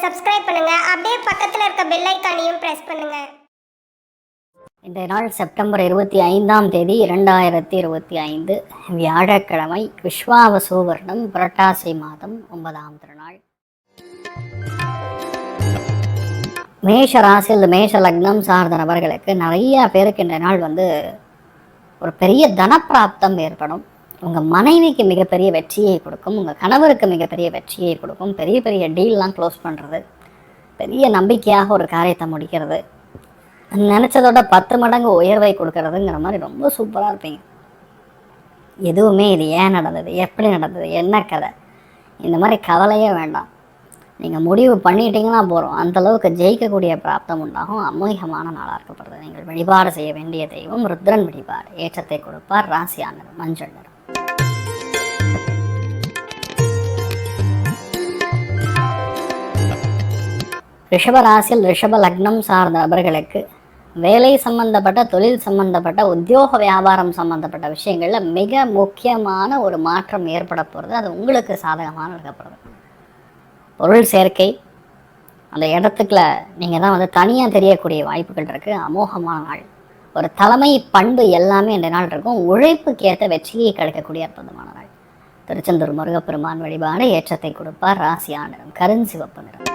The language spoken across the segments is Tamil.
சப்ஸ்கிரைப் பண்ணுங்க. அப்படியே பக்கத்துல இருக்க பெல் ஐகானையும் பிரஸ் பண்ணுங்க. இன்றைய நாள் செப்டம்பர் 25ஆம் தேதி 2025 வியாழக்கிழமை. விஸ்வாவசு வருடம் புரட்டாசி மாதம் 9ஆம் திருநாள். மேஷ ராசியில் மேஷ லக்னம் சார்ந்த நபர்களுக்கு நிறைய பேருக்கு இன்றைய நாள் ஒரு பெரிய தனப்பிராப்தம் ஏற்படும். உங்கள் மனைவிக்கு மிகப்பெரிய வெற்றியை கொடுக்கும், உங்கள் கணவருக்கு மிகப்பெரிய வெற்றியை கொடுக்கும். பெரிய பெரிய டீல்லாம் க்ளோஸ் பண்ணுறது, பெரிய நம்பிக்கையாக ஒரு காரியத்தை முடிக்கிறது, நினச்சதோட 10 மடங்கு உயர்வை கொடுக்கறதுங்கிற மாதிரி ரொம்ப சூப்பராக இருப்பீங்க. எதுவுமே இது ஏன் நடந்தது, எப்படி நடந்தது, என்ன கதை, இந்த மாதிரி கவலையே வேண்டாம். நீங்கள் முடிவு பண்ணிட்டீங்கன்னா போகிறோம், அந்தளவுக்கு ஜெயிக்கக்கூடிய பிராப்தம் உண்டாகும். அமோகமான நாளாக இருக்கப்படுறது. நீங்கள் வழிபாடு செய்ய வேண்டிய தெய்வம் ருத்ரன் வழிபாடு. ஏற்றத்தை கொடுப்பார். ராசியானர் மஞ்சள் நிறம். ரிஷப ராசியில் ரிஷப லக்னம் சார்ந்த நபர்களுக்கு வேலை சம்பந்தப்பட்ட, தொழில் சம்பந்தப்பட்ட, உத்தியோக வியாபாரம் சம்பந்தப்பட்ட விஷயங்களில் மிக முக்கியமான ஒரு மாற்றம் ஏற்பட போகிறது. அது உங்களுக்கு சாதகமான இருக்கப்படுறது. பொருள் சேர்க்கை, அந்த இடத்துக்குள்ள நீங்கள் தான் தனியாக தெரியக்கூடிய வாய்ப்புகள் இருக்குது. அமோகமான நாள். ஒரு தலைமை பண்பு எல்லாமே இந்த நாள் இருக்கும். உழைப்புக்கு ஏற்ற வெற்றியை கிடைக்கக்கூடிய அற்புதமான நாள். திருச்செந்தூர் முருகப்பெருமான் வழிபாடு. ஏற்றத்தை கொடுப்பார். ராசியான நிறம் கருஞ்சிவப்பு நிறம்.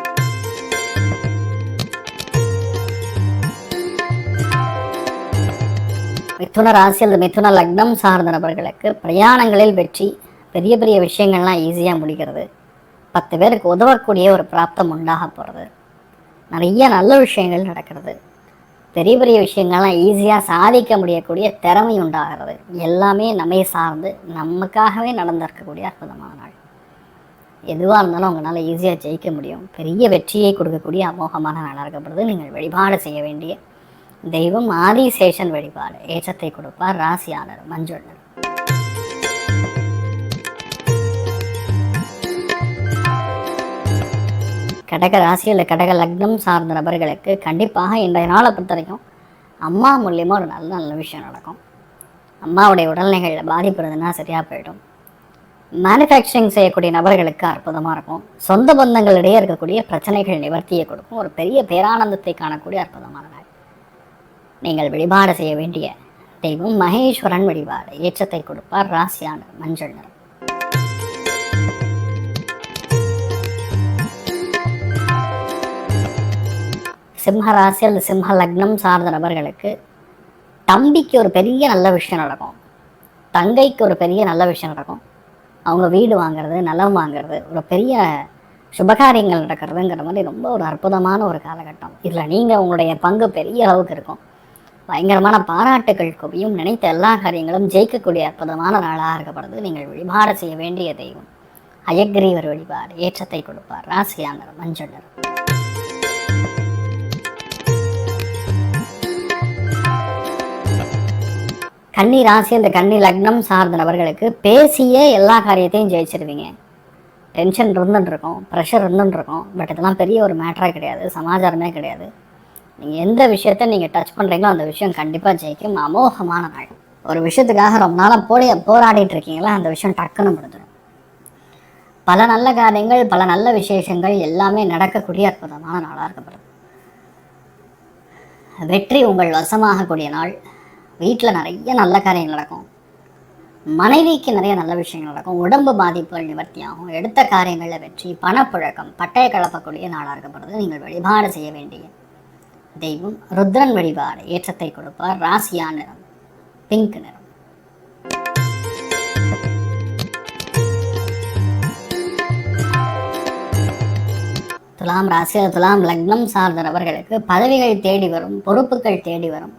மிதுன ராசியில் மிதுன லக்னம் சார்ந்த நபர்களுக்கு பிரயாணங்களில் வெற்றி, பெரிய பெரிய விஷயங்கள்லாம் ஈஸியாக முடிக்கிறது, 10 பேருக்கு உதவக்கூடிய ஒரு பிராப்தம் உண்டாக போகிறது, நிறைய நல்ல விஷயங்கள் நடக்கிறது, பெரிய பெரிய விஷயங்கள்லாம் ஈஸியாக சாதிக்க முடியக்கூடிய திறமை உண்டாகிறது. எல்லாமே நம்மை சார்ந்து நமக்காகவே நடந்திருக்கக்கூடிய அற்புதமான நாள். எதுவாக இருந்தாலும் உங்களால் ஈஸியாக ஜெயிக்க முடியும். பெரிய வெற்றியை கொடுக்கக்கூடிய அமோகமான நாளாக இருக்கப்படுது. நீங்கள் வழிபாடு செய்ய வேண்டிய தெய்வம் ஆதிசேஷன் வழிபாடு. ஏற்றத்தை கொடுப்பார். ராசியானர் மஞ்சள் நிறம். கடக ராசியில் கடக லக்னம் சார்ந்த நபர்களுக்கு கண்டிப்பாக இன்றைய நாளை பொறுத்த வரைக்கும் அம்மா மூலியமாக ஒரு நல்ல நல்ல விஷயம் நடக்கும். அம்மாவுடைய உடல்நிலைகளில் பாதிப்பு இருந்ததுன்னா சரியாக போயிடும். மேனுஃபேக்சரிங் செய்யக்கூடிய நபர்களுக்கு அற்புதமாக இருக்கும். சொந்த பந்தங்களிடையே இருக்கக்கூடிய பிரச்சனைகள் நிவர்த்தியை கொடுக்கும். ஒரு பெரிய பேரானந்தத்தை காணக்கூடிய அற்புதமான நாள். நீங்கள் வழிபாடு செய்ய வேண்டிய தெய்வம் மகேஸ்வரன் வழிபாடு. ஏற்றத்தை கொடுப்பார். ராசியானர் மஞ்சள் நிறம். சிம்ம ராசியில் சிம்ம லக்னம் சார்ந்த நபர்களுக்கு தம்பிக்கு ஒரு பெரிய நல்ல விஷயம் நடக்கும், தங்கைக்கு ஒரு பெரிய நல்ல விஷயம் நடக்கும். அவங்க வீடு வாங்கிறது, நிலம் வாங்கிறது, ஒரு பெரிய சுபகாரியங்கள் நடக்கிறதுங்கிற மாதிரி ரொம்ப ஒரு அற்புதமான ஒரு காலகட்டம். இதில் நீங்கள் உங்களுடைய பங்கு பெரிய அளவுக்கு இருக்கும். பயங்கரமான பாராட்டுகள் குவியும். நினைத்த எல்லா காரியங்களும் ஜெயிக்கக்கூடிய அற்புதமான நாளாக இருக்கப்படுது. நீங்கள் வழிபாடு செய்ய வேண்டிய தெய்வம் அயக்ரீவர் வழிபாடு. ஏற்றத்தை கொடுப்பார். ராசியானர் மஞ்சள் நிறம். கன்னி ராசி, அந்த கன்னி லக்னம் சார்ந்த நபர்களுக்கு பேசியே எல்லா காரியத்தையும் ஜெயிச்சிருவீங்க. டென்ஷன் இருந்துருக்கும், ப்ரெஷர் இருந்துருக்கும். பட் இதெல்லாம் பெரிய ஒரு மேட்டராக கிடையாது, சமாச்சாரமே கிடையாது. நீங்கள் எந்த விஷயத்தை நீங்கள் டச் பண்ணுறீங்களோ அந்த விஷயம் கண்டிப்பாக ஜெயிக்கும். அமோகமான நாள். ஒரு விஷயத்துக்காக ரொம்ப நாளாக போராடிட்டு இருக்கீங்களா, அந்த விஷயம் டக்குன்னு முடிஞ்சிடும். பல நல்ல காரியங்கள், பல நல்ல விசேஷங்கள் எல்லாமே நடக்கக்கூடிய அற்புதமான நாளாக இருக்கப்படுது. வெற்றி உங்கள் வசமாகக்கூடிய நாள். வீட்டில் நிறைய நல்ல காரியங்கள் நடக்கும். மனைவிக்கு நிறைய நல்ல விஷயங்கள் நடக்கும். உடம்பு பாதிப்புகள் நிவர்த்தியாகும். எடுத்த காரியங்களில் வெற்றி, பணப்புழக்கம், பட்டையை கலப்பக்கூடிய நாளாக இருக்கப்படுது. நீங்கள் வழிபாடு செய்ய வேண்டிய தெய்வம் ருத்ரன் வழிபாடு. ஏற்றத்தை கொடுப்பார். ராசியா நிறம் பிங்க் நிறம். துலாம் ராசியில் துலாம் லக்னம் சார்ந்த நபர்களுக்கு பதவிகள் தேடி வரும், பொறுப்புகள் தேடி வரும்,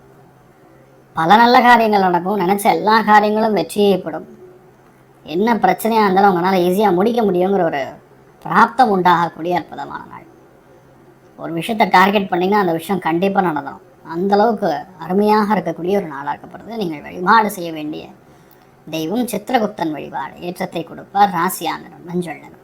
பல நல்ல காரியங்கள் நடக்கும். நினச்ச எல்லா காரியங்களும் வெற்றியைப்படும். என்ன பிரச்சனையாக இருந்தாலும் உங்களால் ஈஸியாக முடிக்க முடியுங்கிற ஒரு பிராப்தம் உண்டாகக்கூடிய அற்புதமான நாள். ஒரு விஷயத்தை டார்கெட் பண்ணிங்கன்னா அந்த விஷயம் கண்டிப்பாக நடந்துடும். அந்தளவுக்கு அருமையாக இருக்கக்கூடிய ஒரு நாளாக இருக்கப்படுது. நீங்கள் வழிபாடு செய்ய வேண்டிய தெய்வம் சித்திரகுப்தன் வழிபாடு. ஏற்றத்தை கொடுப்பார். ராசியா நிறம் மஞ்சள் நிறம்.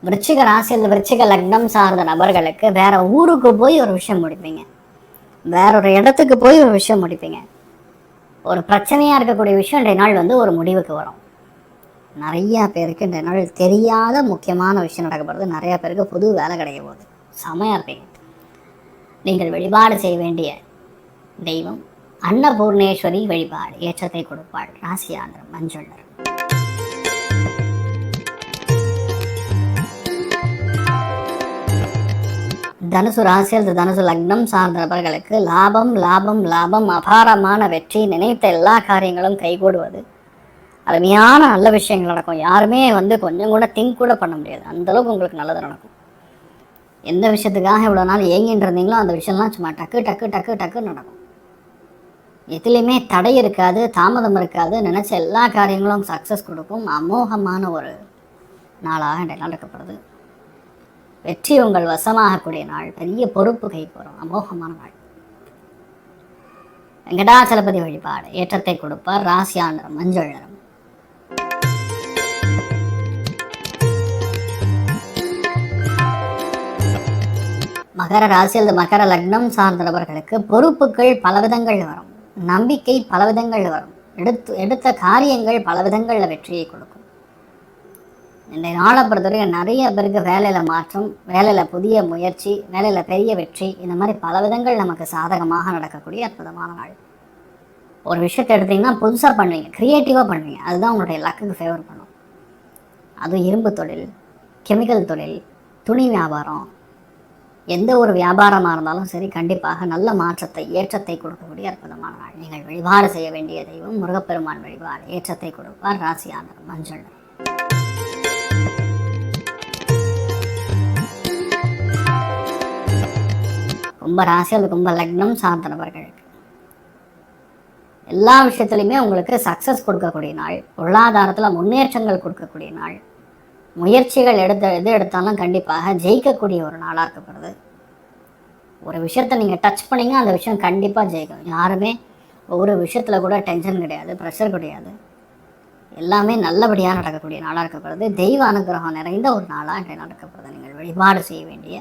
விருச்சிக ராசியில் விருச்சிக லக்னம் சார்ந்த நபர்களுக்கு வேற ஊருக்கு போய் ஒரு விஷயம் முடிப்பீங்க, வேற ஒரு இடத்துக்கு போய் ஒரு விஷயம் முடிப்பீங்க. ஒரு பிரச்சனையாக இருக்கக்கூடிய விஷயம் இன்றைய நாள் வந்து ஒரு முடிவுக்கு வரும். நிறையா பேருக்கு இன்றைய நாள் தெரியாத முக்கியமான விஷயம் நடக்கப்படுது. நிறையா பேருக்கு புது வேலை கிடைக்க போகுது. செமையாக இருப்பீங்க. நீங்கள் வழிபாடு செய்ய வேண்டிய தெய்வம் அன்னபூர்ணேஸ்வரி வழிபாடு. ஏற்றத்தை கொடுப்பாள். ராசியா நிறம் மஞ்சள் நிறம். தனுசு ராசி அல்லது தனுசு லக்னம் சார்ந்த நபர்களுக்கு லாபம் லாபம் லாபம், அபாரமான வெற்றி, நினைத்த எல்லா காரியங்களும் கைகூடுவது, அருமையான நல்ல விஷயங்கள் நடக்கும். யாருமே வந்து கொஞ்சம் கூட திங்க் கூட பண்ண முடியாது, அந்தளவுக்கு உங்களுக்கு நல்லது நடக்கும். எந்த விஷயத்துக்காக இவ்வளோ நாள் ஏங்கிட்டு இருந்தீங்களோ அந்த விஷயம்லாம் சும்மா டக்கு டக்கு டக்கு டக்குன்னு நடக்கும். எதுலேயுமே தடை இருக்காது, தாமதம் இருக்காது. நினச்ச எல்லா காரியங்களும் சக்ஸஸ் கொடுக்கும். அமோகமான ஒரு நாளாக இன்றைய நாள் இருக்கப்படுது. வெற்றி உங்கள் வசமாகக்கூடிய நாள். பெரிய பொறுப்பு கைக்கு வரும். அமோகமான நாள். வெங்கடாச்சலபதி வழிபாடு. ஏற்றத்தை கொடுப்பார். ராசியா நிறம் மஞ்சள் நிறம். மகர ராசி அல்லது மகர லக்னம் சார்ந்த நபர்களுக்கு பொறுப்புகள் பலவிதங்கள் வரும். நம்பிக்கை பலவிதங்கள் வரும். எடுத்த காரியங்கள் பலவிதங்களில் வெற்றியை கொடுக்கும். இந்த நாளை பொறுத்தவரைக்கும் நிறைய பேருக்கு வேலையில் மாற்றம், வேலையில் புதிய முயற்சி, வேலையில் பெரிய வெற்றி, இந்த மாதிரி பல விதங்கள் நமக்கு சாதகமாக நடக்கக்கூடிய அற்புதமான நாள். ஒரு விஷயத்தை எடுத்திங்கன்னா புதுசாக பண்ணுவீங்க, க்ரியேட்டிவாக பண்ணுவீங்க. அதுதான் உங்களுடைய லக்குக்கு ஃபேவர் பண்ணும். அதுவும் இரும்பு தொழில், கெமிக்கல் தொழில், துணி வியாபாரம், எந்த ஒரு வியாபாரமாக இருந்தாலும் சரி, கண்டிப்பாக நல்ல மாற்றத்தை, ஏற்றத்தை கொடுக்கக்கூடிய அற்புதமான நாள். நீங்கள் வழிபாடு செய்ய வேண்டிய தெய்வம் முருகப்பெருமான் வழிபாடு. ஏற்றத்தை கொடுப்பார். ராசியா நிறம் மஞ்சள் நிறம். கும்ப ராசி அல்லது கும்ப லக்னம் சார்ந்த நபர்களுக்கு எல்லா விஷயத்துலையுமே உங்களுக்கு சக்ஸஸ் கொடுக்கக்கூடிய நாள். பொருளாதாரத்தில் முன்னேற்றங்கள் கொடுக்கக்கூடிய நாள். முயற்சிகள் எது எடுத்தாலும் கண்டிப்பாக ஜெயிக்கக்கூடிய ஒரு நாளாக இருக்கப்படுது. ஒரு விஷயத்தை நீங்கள் டச் பண்ணிங்க, அந்த விஷயம் கண்டிப்பாக ஜெயிக்கும். யாருமே ஒரு விஷயத்தில் கூட டென்ஷன் கிடையாது, ப்ரெஷர் கிடையாது. எல்லாமே நல்லபடியாக நடக்கக்கூடிய நாளாக இருக்கப்படுது. தெய்வ அனுகிரகம் நிறைந்த ஒரு நாளாக இன்றைய நடக்கப்படுது. நீங்கள் வழிபாடு செய்ய வேண்டிய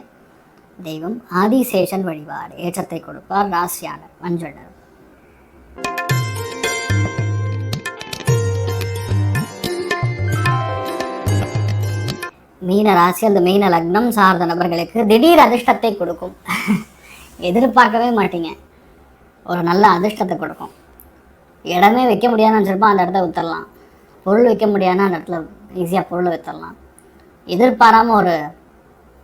தெய்வம் ஆதிசேஷன் வழிபாடு. ஏற்றத்தை கொடுப்பார். ராசியா நிறம் மஞ்சள் நிறம். மீன ராசி அந்த மீன லக்னம் சார்ந்த நபர்களுக்கு திடீர் அதிர்ஷ்டத்தை கொடுக்கும். எதிர்பார்க்கவே மாட்டீங்க, ஒரு நல்ல அதிர்ஷ்டத்தை கொடுக்கும். இடமே வைக்க முடியாதுன்னு நினச்சிருப்போம், அந்த இடத்த வித்துடலாம். பொருள் வைக்க முடியாதுன்னா அந்த இடத்துல ஈஸியாக பொருள் வித்துடலாம். எதிர்பாராமல் ஒரு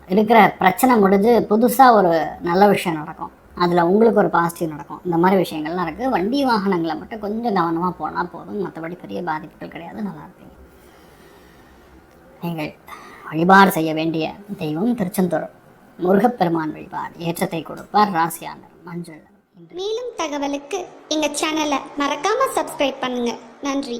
இருக்கிற பிரச்சனை முடிஞ்சு புதுசாக ஒரு நல்ல விஷயம் நடக்கும். அதில் உங்களுக்கு ஒரு பாசிட்டிவ் நடக்கும். இந்த மாதிரி விஷயங்கள்லாம் இருக்குது. வண்டி வாகனங்களை மட்டும் கொஞ்சம் கவனமாக போனால் போதும். மற்றபடி பெரிய பாதிப்புகள் கிடையாது. நல்லா இருப்பீங்க. நீங்கள் வழிபாடு செய்ய வேண்டிய தெய்வம் திருச்செந்தூர் முருகப்பெருமான் வழிபாடு. ஏற்றத்தை கொடுப்பார். ராசியா நிறம் மஞ்சள். மேலும் தகவலுக்கு எங்கள் சேனலை மறக்காமல் சப்ஸ்கிரைப் பண்ணுங்கள். நன்றி.